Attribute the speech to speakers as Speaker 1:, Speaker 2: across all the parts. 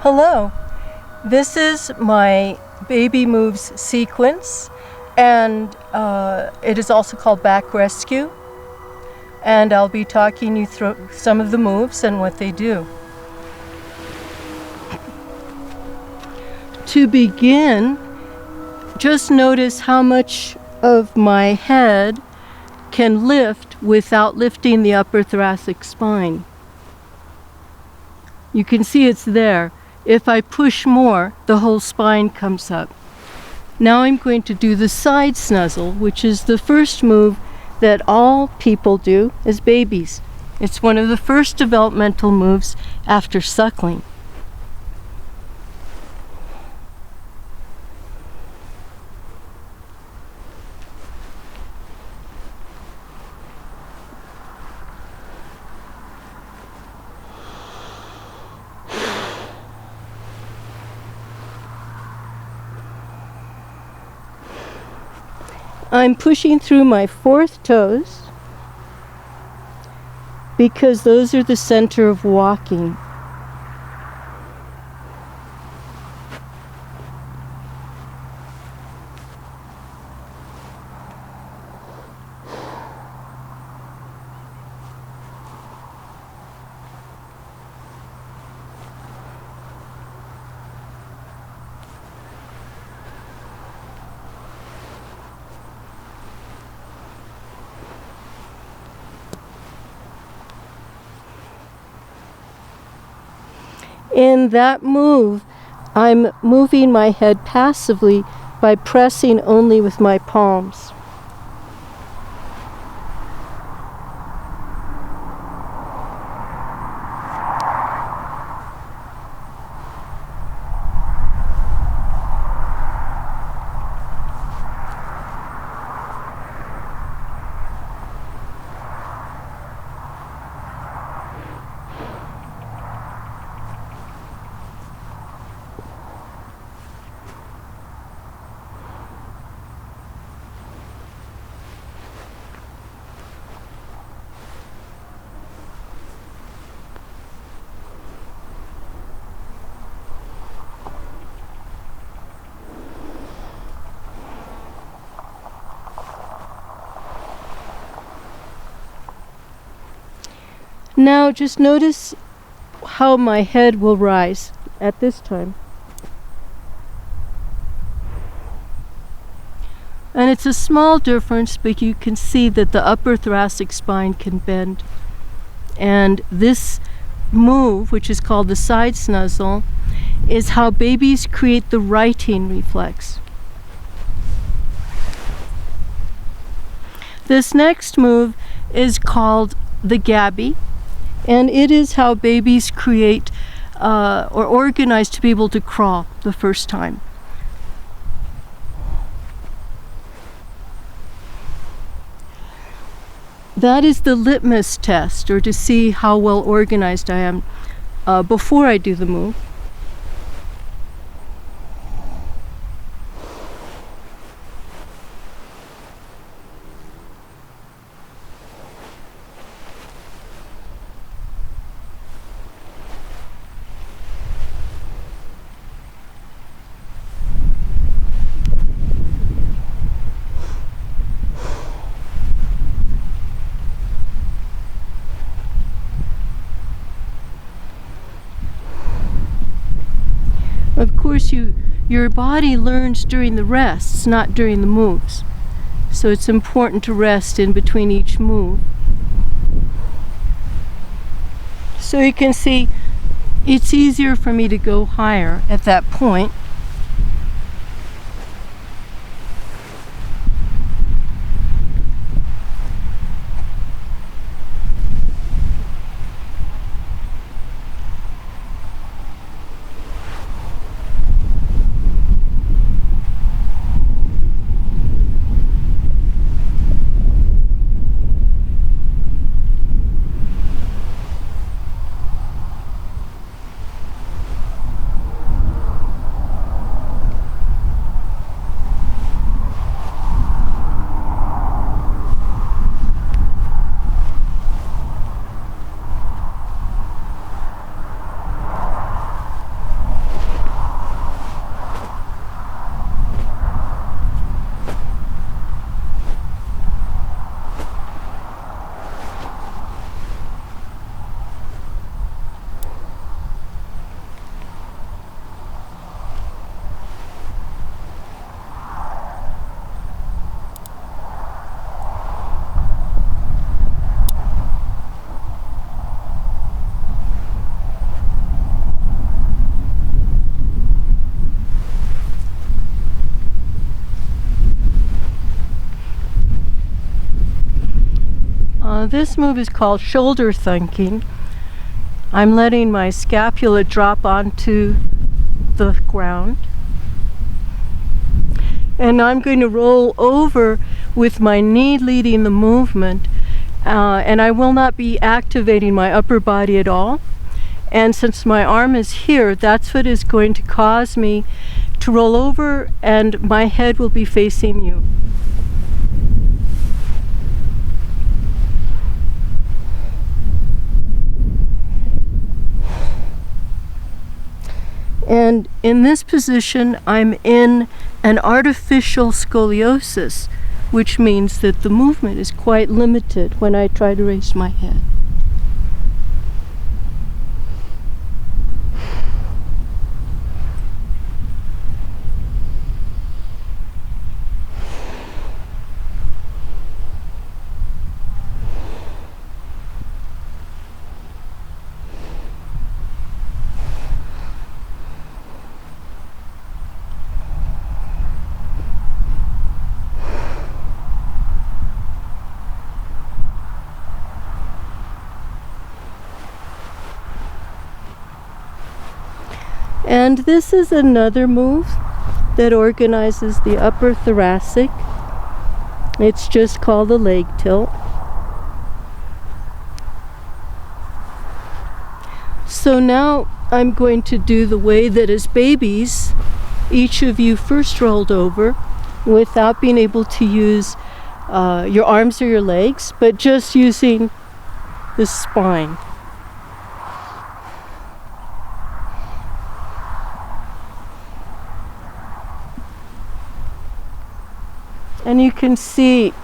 Speaker 1: Hello, this is my baby moves sequence, and it is also called BackRescue, and I'll be talking you through some of the moves and what they do. To begin, just notice how much of my head can lift without lifting the upper thoracic spine. You can see it's there. If I push more, the whole spine comes up. Now I'm going to do the side snuzzle, which is the first move that all people do as babies. It's one of the first developmental moves after suckling. I'm pushing through my fourth toes because those are the center of walking. In that move, I'm moving my head passively by pressing only with my palms. Now just notice how my head will rise at this time. And it's a small difference, but you can see that the upper thoracic spine can bend. And this move, which is called the side snuzzle, is how babies create the righting reflex. This next move is called the gabby. And it is how babies create or organize to be able to crawl the first time. That is the litmus test, or to see how well organized I am before I do the move. Of course, your body learns during the rests, not during the moves. So it's important to rest in between each move. So you can see it's easier for me to go higher at that point. This move is called shoulder thunking. I'm letting my scapula drop onto the ground. And I'm going to roll over with my knee leading the movement. And I will not be activating my upper body at all. And since my arm is here, that's what is going to cause me to roll over, and my head will be facing you. And in this position, I'm in an artificial scoliosis, which means that the movement is quite limited when I try to raise my head. And this is another move that organizes the upper thoracic. It's just called a leg tilt. So now I'm going to do the way that as babies, each of you first rolled over without being able to use your arms or your legs, but just using the spine. And you can see,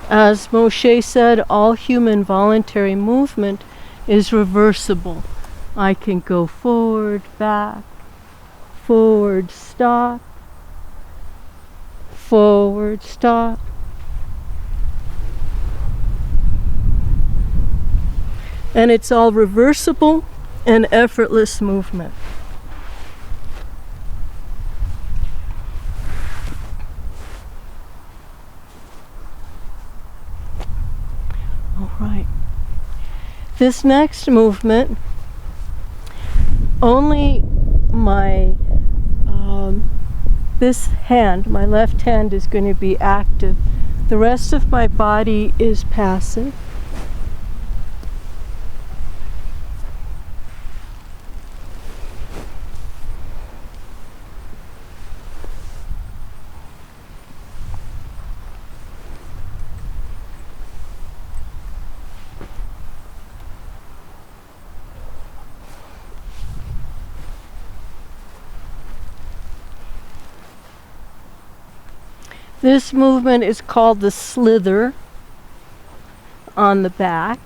Speaker 1: as Moshe said, all human voluntary movement is reversible. I can go forward, back, forward, stop, forward, stop. And it's all reversible and effortless movement. Right. This next movement, only my this hand, my left hand, is going to be active. The rest of my body is passive. This movement is called the slither on the back.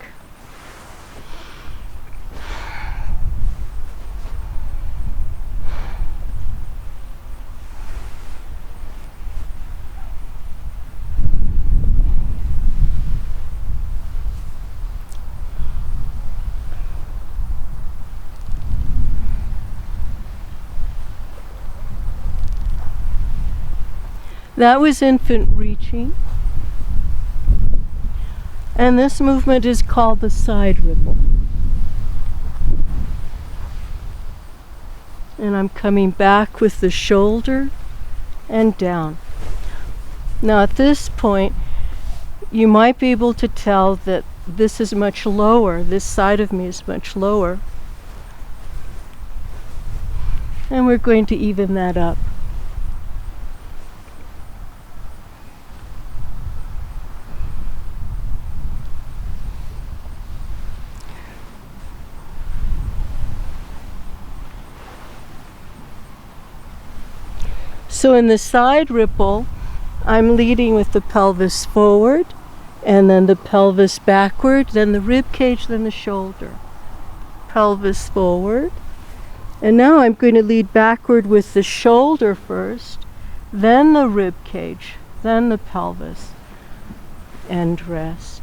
Speaker 1: That was infant reaching. And this movement is called the side ribble. And I'm coming back with the shoulder and down. Now at this point, you might be able to tell that this is much lower. This side of me is much lower. And we're going to even that up. So in the side ripple, I'm leading with the pelvis forward, and then the pelvis backward, then the rib cage, then the shoulder. Pelvis forward. And now I'm going to lead backward with the shoulder first, then the rib cage, then the pelvis, and rest.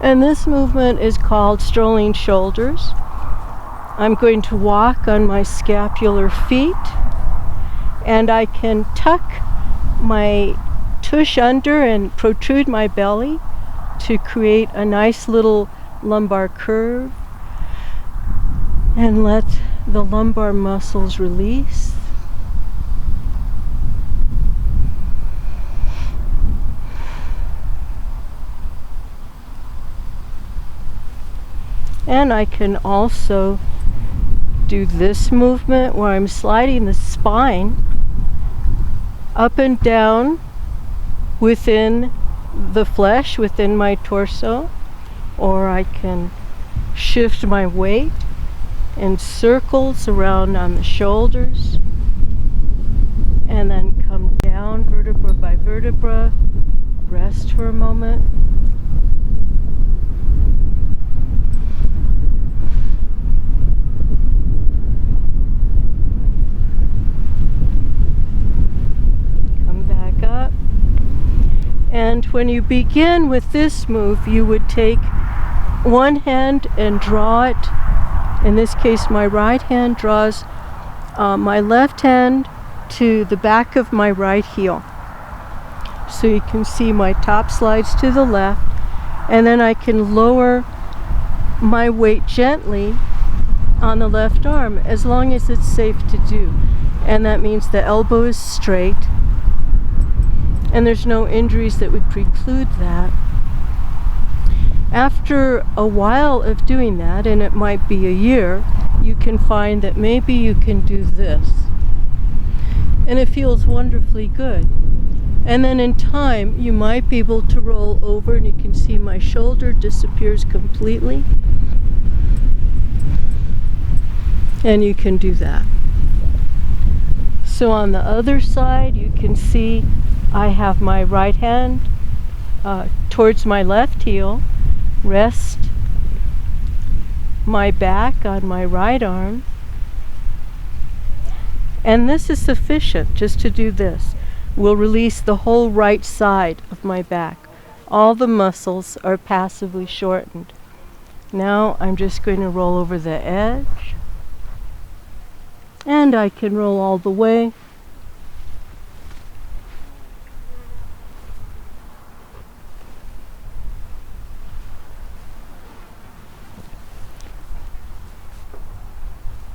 Speaker 1: And this movement is called Strolling Shoulders. I'm going to walk on my scapular feet, and I can tuck my tush under and protrude my belly to create a nice little lumbar curve, and let the lumbar muscles release. And I can also do this movement where I'm sliding the spine up and down within the flesh, within my torso, or I can shift my weight in circles around on the shoulders and then come down vertebra by vertebra, rest for a moment. And when you begin with this move, you would take one hand and draw it. In this case, my right hand draws my left hand to the back of my right heel. So you can see my top slides to the left, and then I can lower my weight gently on the left arm as long as it's safe to do. And that means the elbow is straight, and there's no injuries that would preclude that. After a while of doing that, and it might be a year, you can find that maybe you can do this. And it feels wonderfully good. And then in time, you might be able to roll over, and you can see my shoulder disappears completely. And you can do that. So on the other side, you can see I have my right hand towards my left heel, rest my back on my right arm, and this is sufficient just to do this. We'll release the whole right side of my back. All the muscles are passively shortened. Now I'm just going to roll over the edge, and I can roll all the way.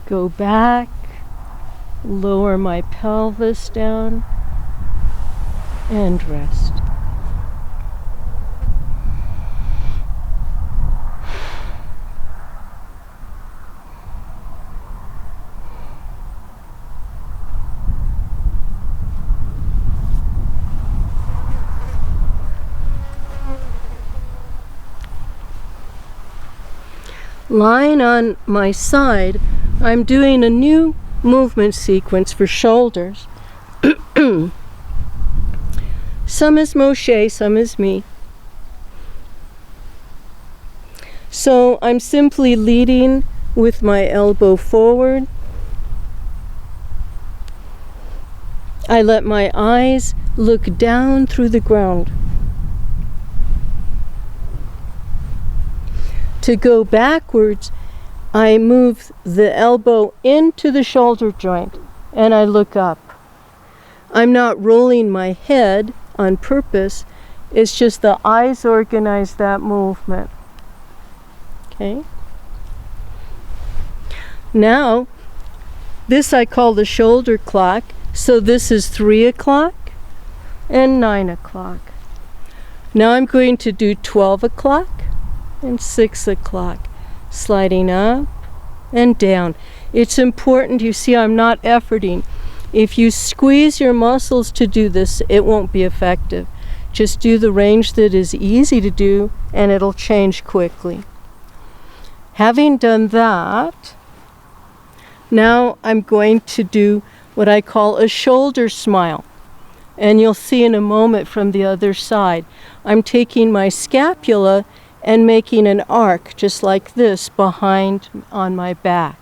Speaker 1: Go back, lower my pelvis down, and rest. Lying on my side, I'm doing a new movement sequence for shoulders. Some is Moshe, some is me. So I'm simply leading with my elbow forward. I let my eyes look down through the ground. To go backwards, I move the elbow into the shoulder joint and I look up. I'm not rolling my head on purpose, it's just the eyes organize that movement. Okay? Now, this I call the shoulder clock, so this is 3 o'clock and 9 o'clock. Now I'm going to do 12 o'clock and 6 o'clock, sliding up and down. It's important, you see I'm not efforting. If you squeeze your muscles to do this, it won't be effective. Just do the range that is easy to do and it'll change quickly. Having done that, now I'm going to do what I call a shoulder smile. And you'll see in a moment from the other side. I'm taking my scapula and making an arc just like this behind on my back.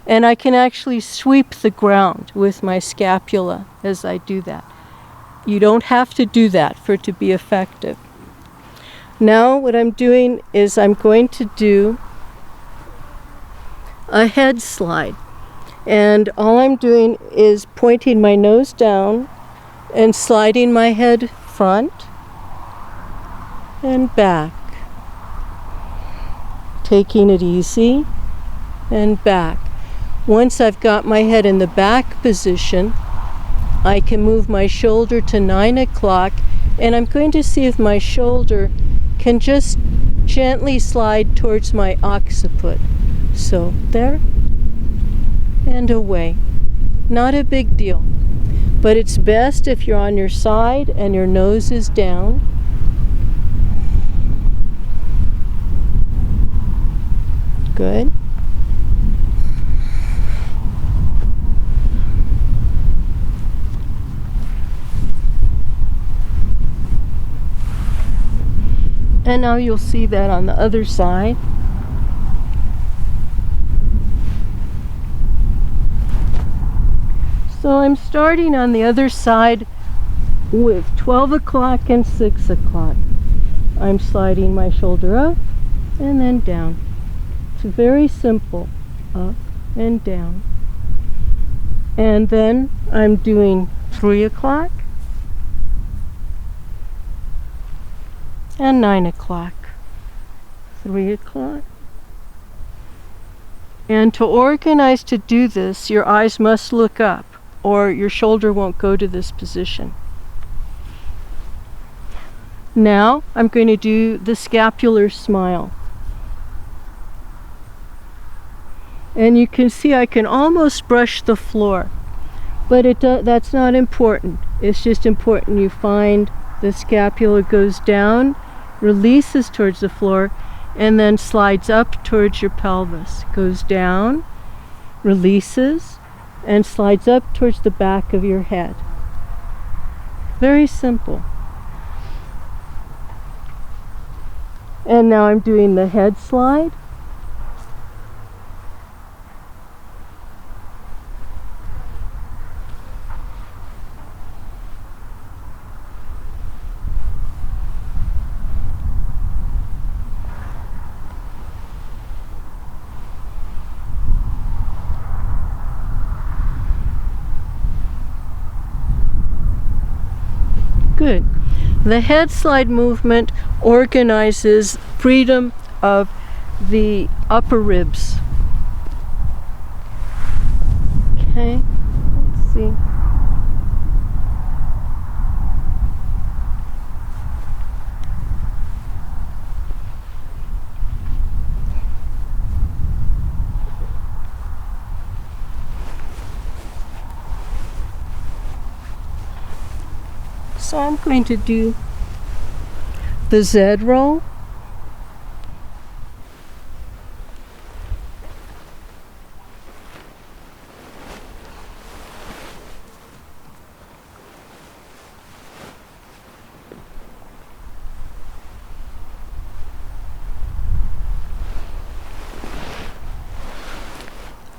Speaker 1: And I can actually sweep the ground with my scapula as I do that. You don't have to do that for it to be effective. Now what I'm doing is I'm going to do a head slide. And all I'm doing is pointing my nose down and sliding my head front and back. Taking it easy and back. Once I've got my head in the back position, I can move my shoulder to 9 o'clock, and I'm going to see if my shoulder can just gently slide towards my occiput. So there and away. Not a big deal, but it's best if you're on your side and your nose is down. Good. And now you'll see that on the other side. So I'm starting on the other side with 12 o'clock and 6 o'clock. I'm sliding my shoulder up and then down. It's very simple, up and down. And then I'm doing 3 o'clock and 9 o'clock. 3 o'clock. And to organize to do this, your eyes must look up, or your shoulder won't go to this position. Now I'm going to do the scapular smile. And you can see I can almost brush the floor, but that's not important. It's just important you find the scapula goes down, releases towards the floor, and then slides up towards your pelvis. Goes down, releases, and slides up towards the back of your head. Very simple. And now I'm doing the head slide. Good. The head slide movement organizes freedom of the upper ribs. Okay, let's see. So I'm going to do the Z roll.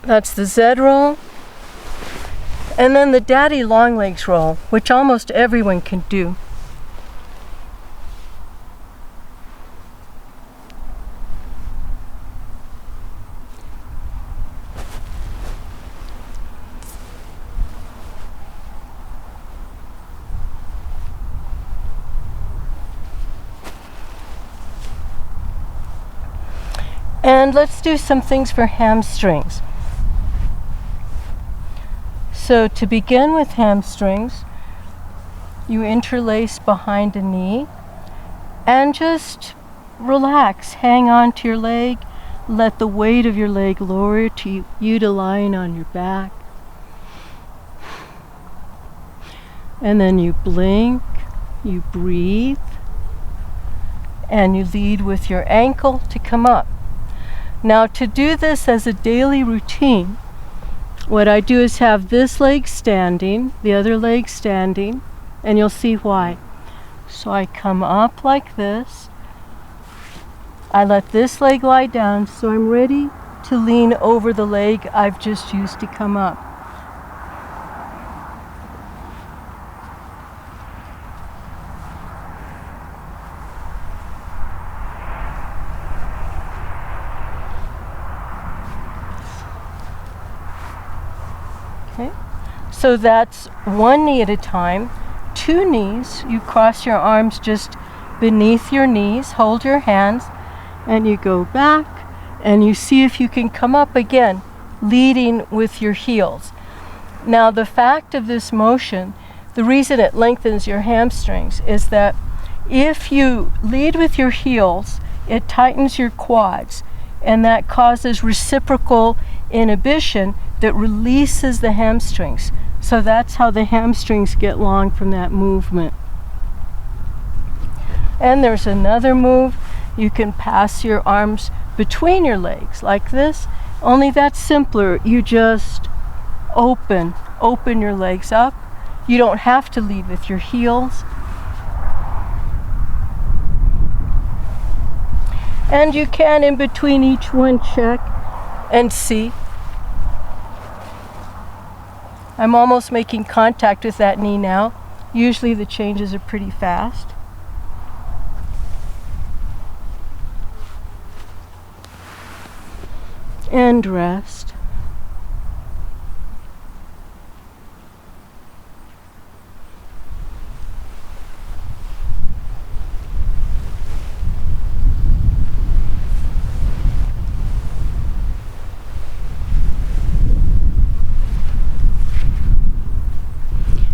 Speaker 1: That's the Z roll. And then the daddy long legs roll, which almost everyone can do. And let's do some things for hamstrings. So to begin with hamstrings, you interlace behind a knee and just relax. Hang on to your leg. Let the weight of your leg lower to you to lying on your back. And then you blink, you breathe, and you lead with your ankle to come up. Now to do this as a daily routine, what I do is have this leg standing, the other leg standing, and you'll see why. So I come up like this. I let this leg lie down, so I'm ready to lean over the leg I've just used to come up. So that's one knee at a time. Two knees, you cross your arms just beneath your knees, hold your hands, and you go back, and you see if you can come up again, leading with your heels. Now the fact of this motion, the reason it lengthens your hamstrings is that if you lead with your heels, it tightens your quads, and that causes reciprocal inhibition that releases the hamstrings. So that's how the hamstrings get long from that movement. And there's another move. You can pass your arms between your legs like this, only that's simpler. You just open your legs up. You don't have to lead with your heels. And you can, in between each one, check and see. I'm almost making contact with that knee now. Usually the changes are pretty fast. And rest.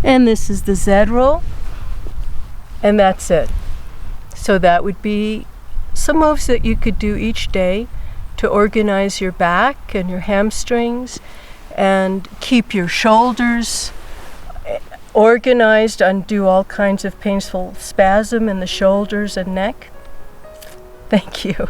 Speaker 1: And this is the Z roll, and that's it. So that would be some moves that you could do each day to organize your back and your hamstrings and keep your shoulders organized, undo all kinds of painful spasm in the shoulders and neck. Thank you.